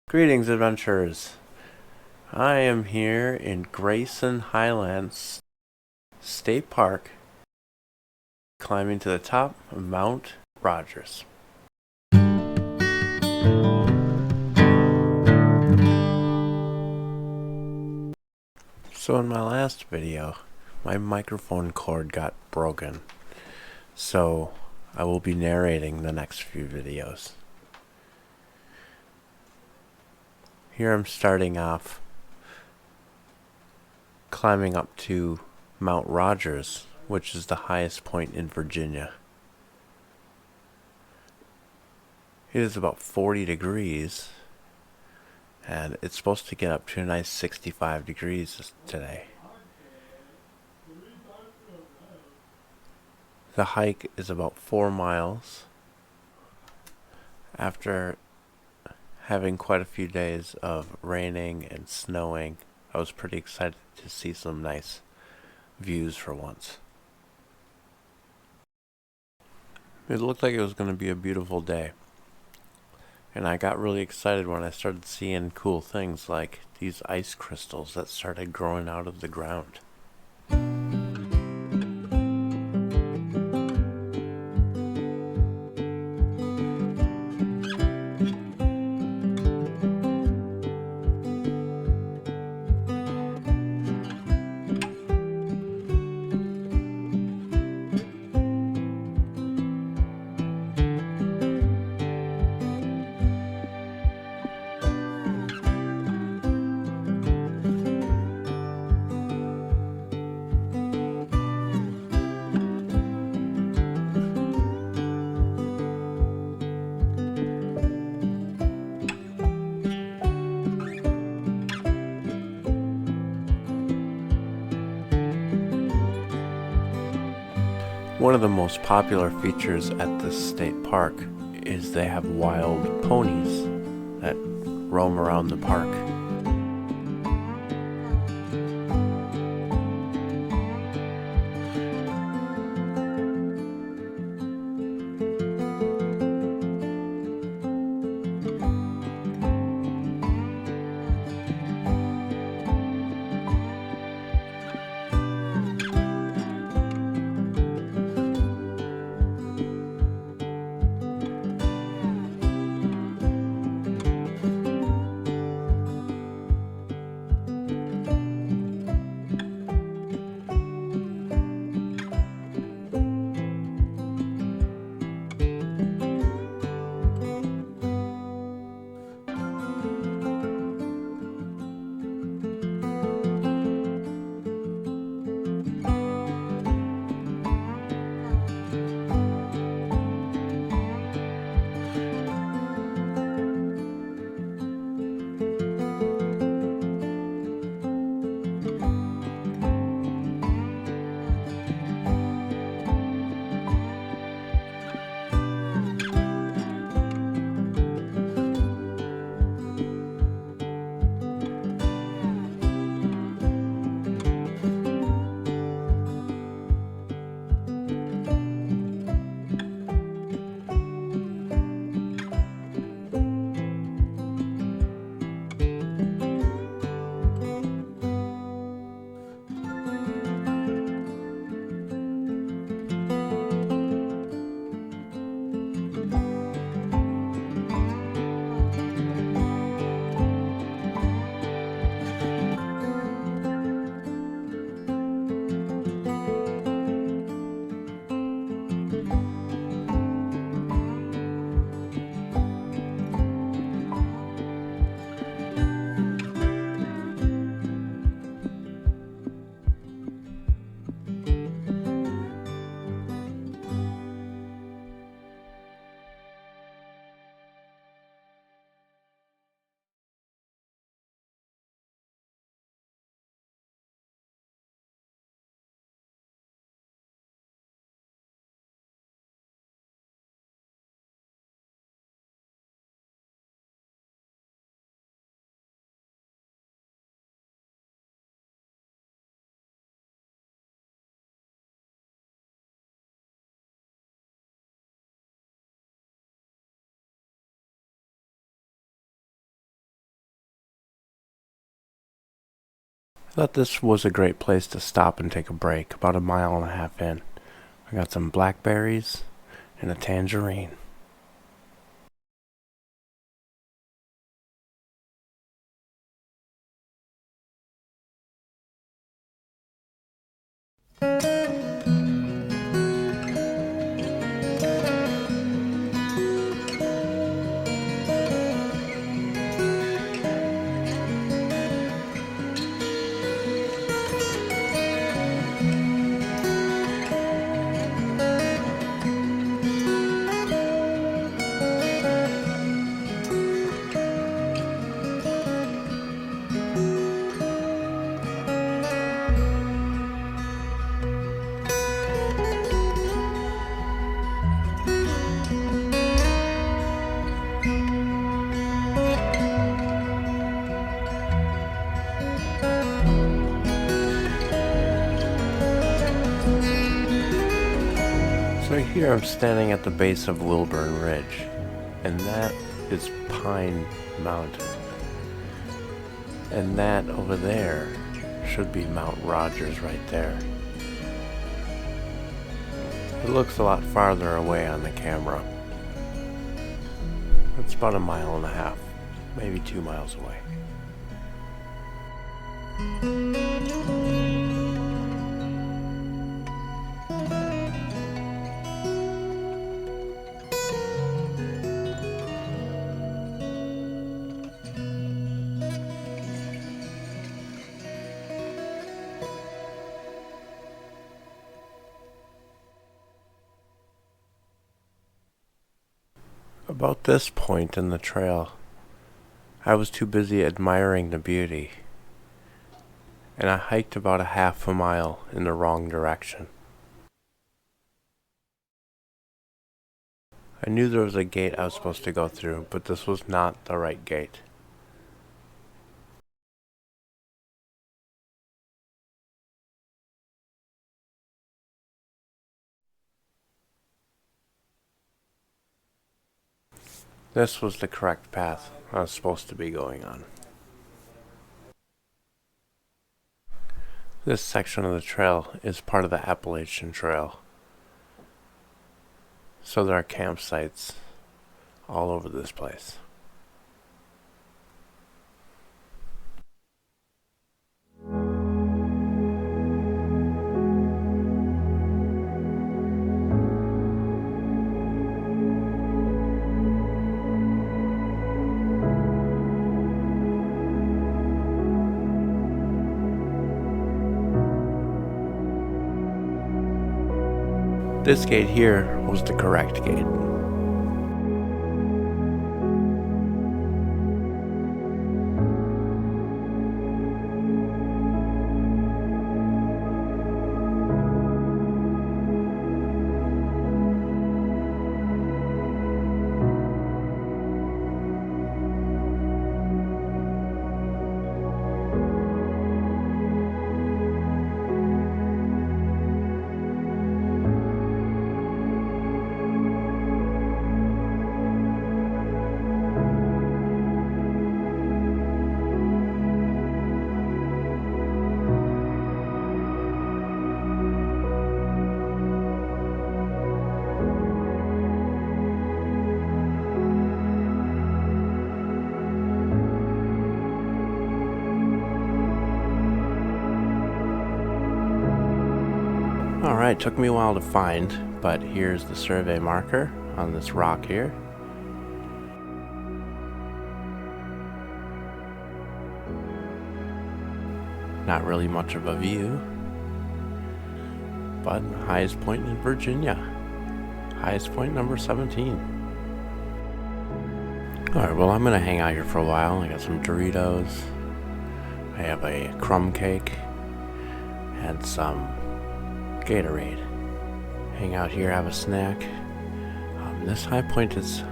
Greetings, adventurers. I am here in Grayson Highlands State Park, climbing to the top of Mount Rogers. So in my last video, my microphone cord got broken, so I will be narrating the next few videos. Here I'm starting off climbing up to Mount Rogers, which is the highest point in Virginia. It is about 40 degrees, and it's supposed to get up to a nice 65 degrees today. The hike is about 4 miles. After having quite a few days of raining and snowing, I was pretty excited to see some nice views for once. It looked like it was going to be a beautiful day, and I got really excited when I started seeing cool things like these ice crystals that started growing out of the ground. One of the most popular features at this state park is they have wild ponies that roam around the park. I thought this was a great place to stop and take a break, about 1.5 miles in. I got some blackberries and a tangerine. So here I'm standing at the base of Wilburn Ridge, and that is Pine Mountain. And that over there should be Mount Rogers right there. It looks a lot farther away on the camera. It's about 1.5 miles, maybe 2 miles away. About this point in the trail, I was too busy admiring the beauty, and I hiked about 1/2 mile in the wrong direction. I knew there was a gate I was supposed to go through, but this was not the right gate. This was the correct path I was supposed to be going on. This section of the trail is part of the Appalachian Trail, so there are campsites all over this place. This gate here was the correct gate. Alright, took me a while to find, but here's the survey marker on this rock here. Not really much of a view, but highest point in Virginia. Highest point number 17. Alright, well I'm gonna hang out here for a while. I got some Doritos. I have a crumb cake and some Gatorade. Hang out here, have a snack. This high point is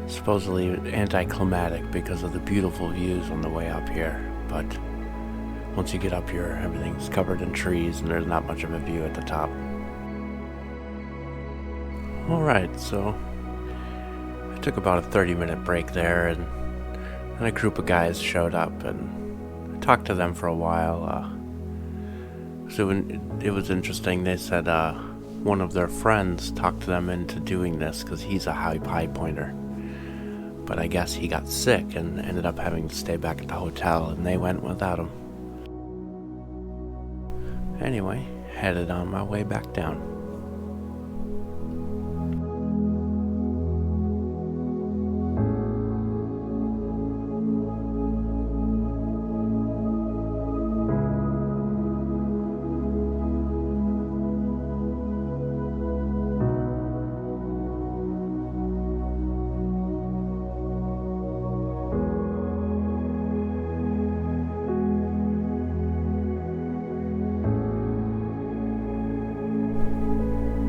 supposedly anticlimactic because of the beautiful views on the way up here, but once you get up here, everything's covered in trees and there's not much of a view at the top. Alright, so I took about a 30-minute break there, and then a group of guys showed up and talked to them for a while. So it was interesting. They said one of their friends talked to them into doing this because he's a high pointer. But I guess he got sick and ended up having to stay back at the hotel, and they went without him. Anyway, headed on my way back down.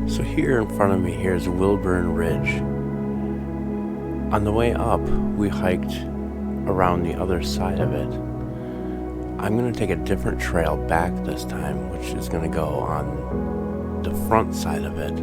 So here in front of me here is Wilburn Ridge. On the way up, we hiked around the other side of it. I'm going to take a different trail back this time, which is going to go on the front side of it.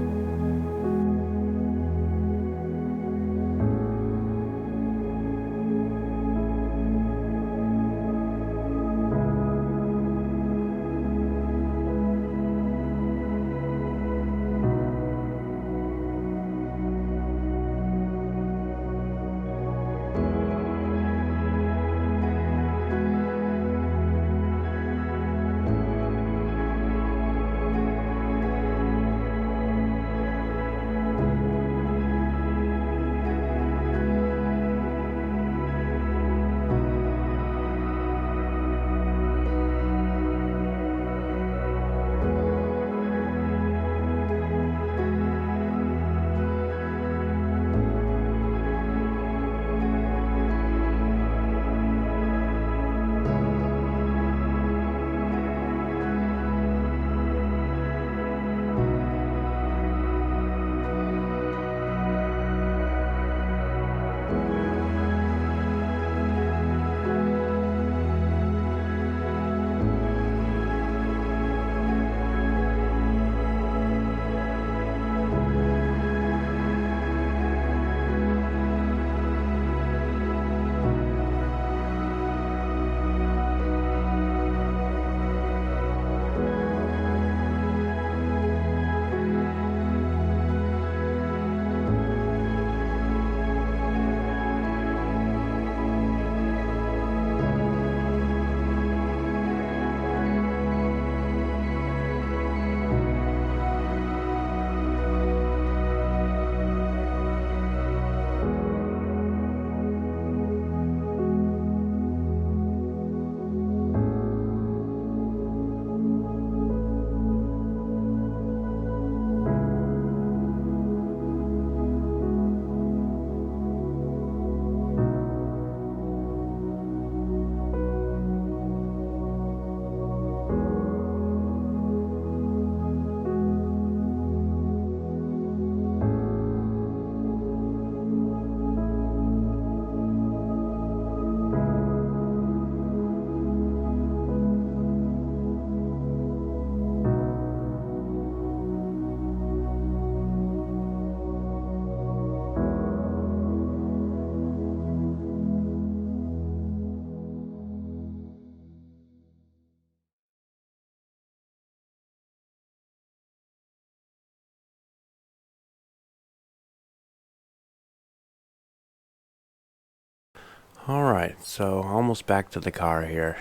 Alright, so almost back to the car here.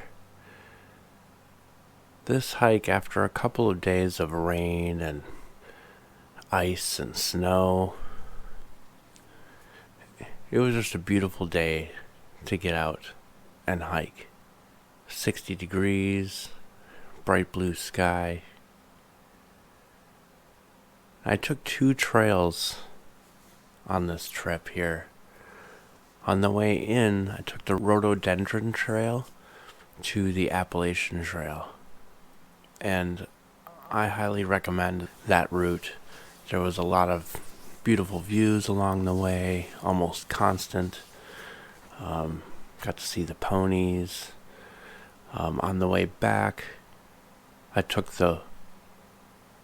This hike, after a couple of days of rain and ice and snow, it was just a beautiful day to get out and hike. 60 degrees, bright blue sky. I took 2 trails on this trip here. On the way in, I took the rhododendron trail to the Appalachian Trail, and I highly recommend that route. There was a lot of beautiful views along the way, almost constant. Got to see the ponies. On the way back, I took the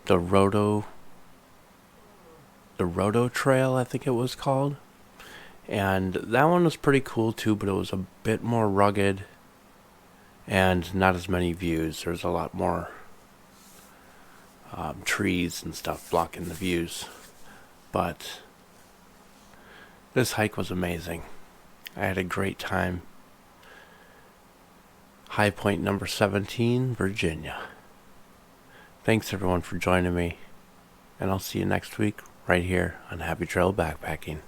Roto Trail, I think it was called. And that one was pretty cool too, but it was a bit more rugged and not as many views. There's a lot more trees and stuff blocking the views, but this hike was amazing. I had a great time. Highpoint number 17, Virginia. Thanks everyone for joining me, and I'll see you next week right here on Happy Trail Backpacking.